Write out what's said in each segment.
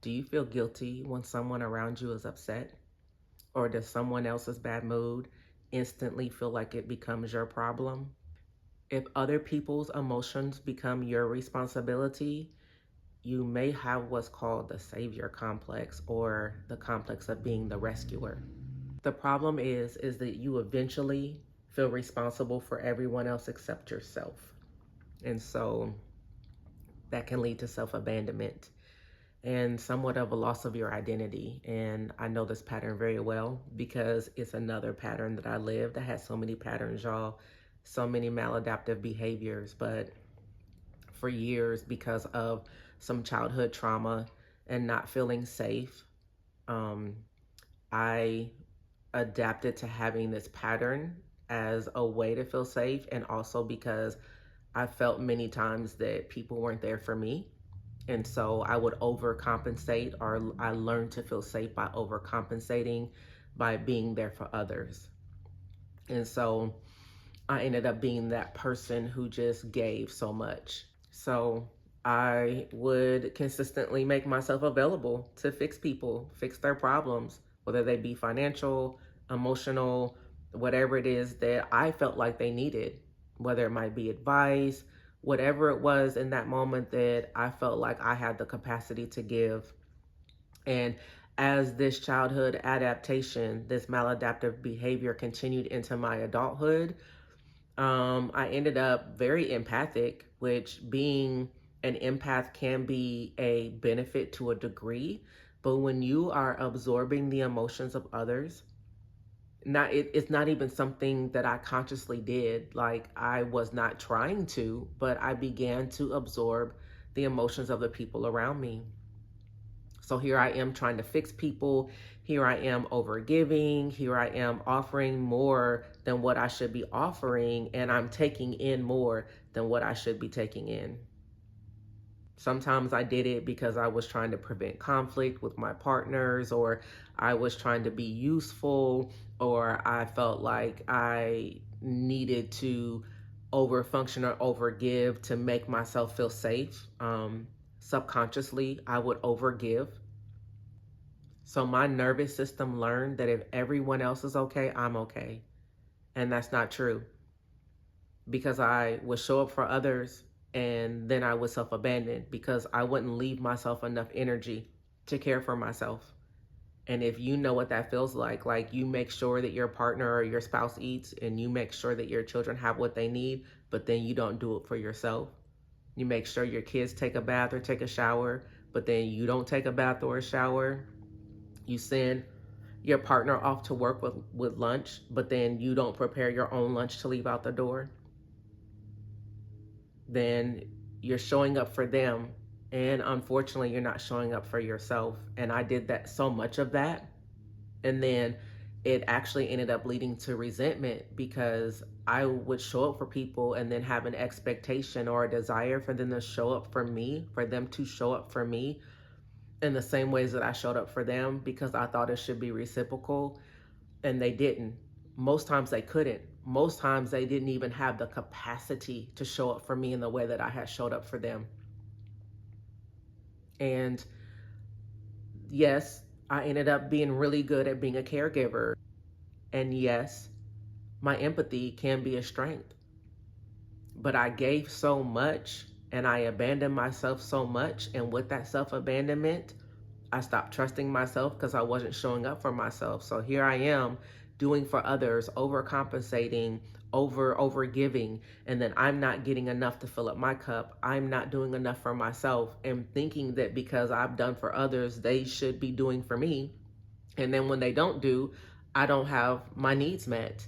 Do you feel guilty when someone around you is upset? Or does someone else's bad mood instantly feel like it becomes your problem? If other people's emotions become your responsibility, you may have what's called the savior complex or the complex of being the rescuer. The problem is that you eventually feel responsible for everyone else except yourself. And so that can lead to self-abandonment and somewhat of a loss of your identity. And I know this pattern very well because it's another pattern that I lived. I had so many patterns, y'all, so many maladaptive behaviors. But for years, because of some childhood trauma and not feeling safe, um, I adapted to having this pattern as a way to feel safe, and also because I felt many times that people weren't there for me. And so I would overcompensate, or I learned to feel safe by overcompensating by being there for others. And so I ended up being that person who just gave so much. So I would consistently make myself available to fix people, fix their problems, whether they be financial, emotional, whatever it is that I felt like they needed, whether it might be advice, whatever it was in that moment that I felt like I had the capacity to give. And as this childhood adaptation, this maladaptive behavior continued into my adulthood, I ended up very empathic, which being an empath can be a benefit to a degree. But when you are absorbing the emotions of others, it's not even something that I consciously did. Like I was not trying to, but I began to absorb the emotions of the people around me. So here I am trying to fix people. Here I am overgiving. Here I am offering more than what I should be offering. And I'm taking in more than what I should be taking in. Sometimes I did it because I was trying to prevent conflict with my partners, or I was trying to be useful, or I felt like I needed to overfunction or overgive to make myself feel safe. Subconsciously, I would overgive. So my nervous system learned that if everyone else is okay, I'm okay. And that's not true, because I would show up for others and then I would self abandon because I wouldn't leave myself enough energy to care for myself. And if you know what that feels like you make sure that your partner or your spouse eats, and you make sure that your children have what they need, but then you don't do it for yourself. You make sure your kids take a bath or take a shower, but then you don't take a bath or a shower. You send your partner off to work with lunch, but then you don't prepare your own lunch to leave out the door. Then you're showing up for them, and unfortunately you're not showing up for yourself. And I did that, so much of that, and then it actually ended up leading to resentment, because I would show up for people and then have an expectation or a desire for them to show up for me, for them to show up for me in the same ways that I showed up for them, because I thought it should be reciprocal, and they didn't. Most times they couldn't. Most times they didn't even have the capacity to show up for me in the way that I had showed up for them. And yes, I ended up being really good at being a caregiver. And yes, my empathy can be a strength. But I gave so much and I abandoned myself so much. And with that self abandonment, I stopped trusting myself because I wasn't showing up for myself. So here I am doing for others, overcompensating, over giving, and then I'm not getting enough to fill up my cup. I'm not doing enough for myself, and thinking that because I've done for others, they should be doing for me. And then when they don't do, I don't have my needs met.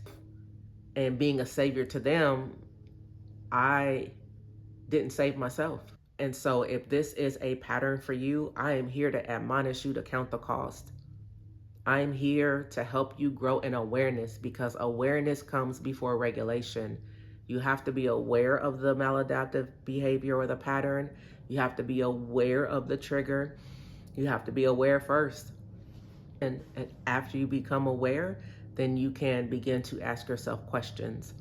And being a savior to them, I didn't save myself. And so if this is a pattern for you, I am here to admonish you to count the cost. I'm here to help you grow in awareness, because awareness comes before regulation. You have to be aware of the maladaptive behavior or the pattern. You have to be aware of the trigger. You have to be aware first. And after you become aware, then you can begin to ask yourself questions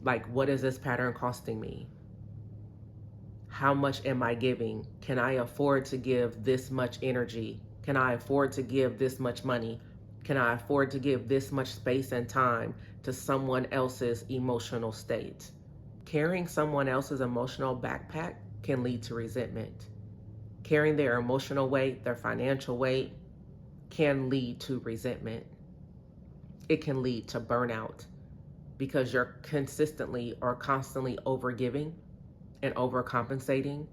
like, what is this pattern costing me? How much am I giving? Can I afford to give this much energy? Can I afford to give this much money? Can I afford to give this much space and time to someone else's emotional state? Carrying someone else's emotional backpack can lead to resentment. Carrying their emotional weight, their financial weight, can lead to resentment. It can lead to burnout because you're consistently or constantly overgiving and overcompensating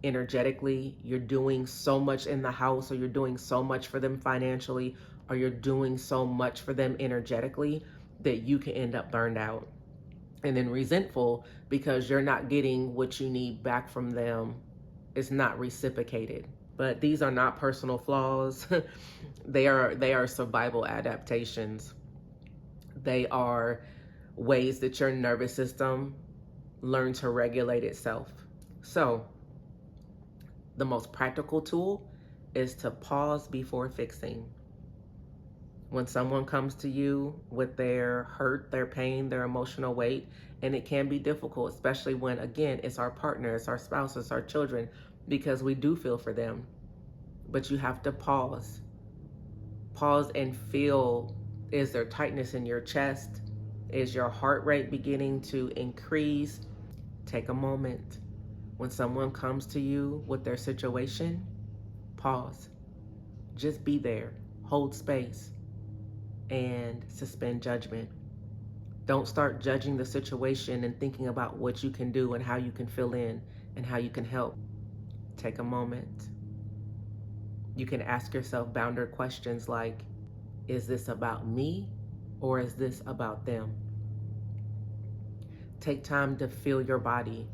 energetically. You're doing so much in the house, or you're doing so much for them financially, or you're doing so much for them energetically that you can end up burned out. And then resentful because you're not getting what you need back from them. It's not reciprocated. But these are not personal flaws. They are survival adaptations. They are ways that your nervous system learn to regulate itself. So, the most practical tool is to pause before fixing. When someone comes to you with their hurt, their pain, their emotional weight, and it can be difficult, especially when, again, it's our partner, it's our spouse, it's our children, because we do feel for them. But you have to pause. Pause and feel, is there tightness in your chest? Is your heart rate beginning to increase? Take a moment. When someone comes to you with their situation, pause. Just be there. Hold space and suspend judgment. Don't start judging the situation and thinking about what you can do and how you can fill in and how you can help. Take a moment. You can ask yourself boundary questions like, is this about me or is this about them? Take time to feel your body.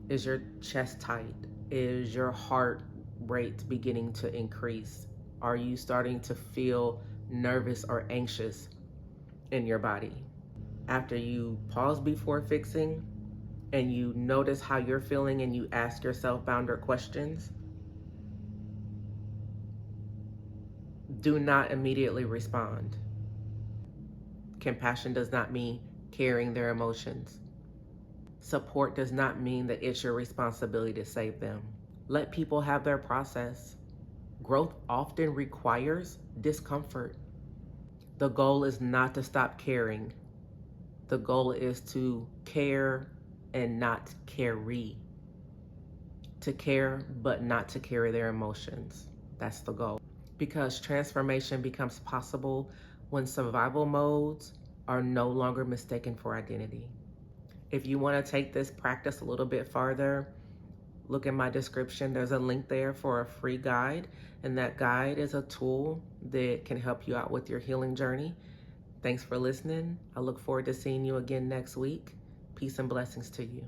Is your chest tight? Is your heart rate beginning to increase? Are you starting to feel nervous or anxious in your body? After you pause before fixing and you notice how you're feeling and you ask yourself boundary questions, do not immediately respond. Compassion does not mean carrying their emotions. Support does not mean that it's your responsibility to save them. Let people have their process. Growth often requires discomfort. The goal is not to stop caring. The goal is to care and not carry. To care, but not to carry their emotions. That's the goal. Because transformation becomes possible when survival modes are no longer mistaken for identity. If you want to take this practice a little bit farther, look in my description. There's a link there for a free guide, and that guide is a tool that can help you out with your healing journey. Thanks for listening. I look forward to seeing you again next week. Peace and blessings to you.